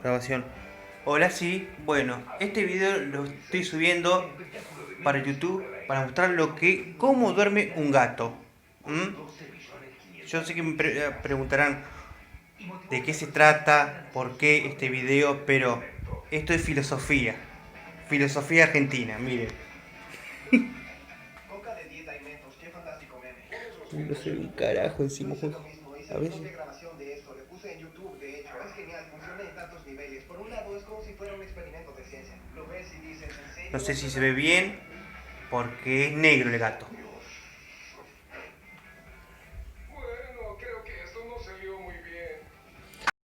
Grabación. Hola, sí. Bueno, este video lo estoy subiendo para YouTube para mostrar cómo duerme un gato. ¿Mm? Yo sé que preguntarán de qué se trata, por qué este video, pero esto es filosofía. Filosofía argentina, miren. No sé un carajo encima. A ver si... No sé si se ve bien porque es negro el gato.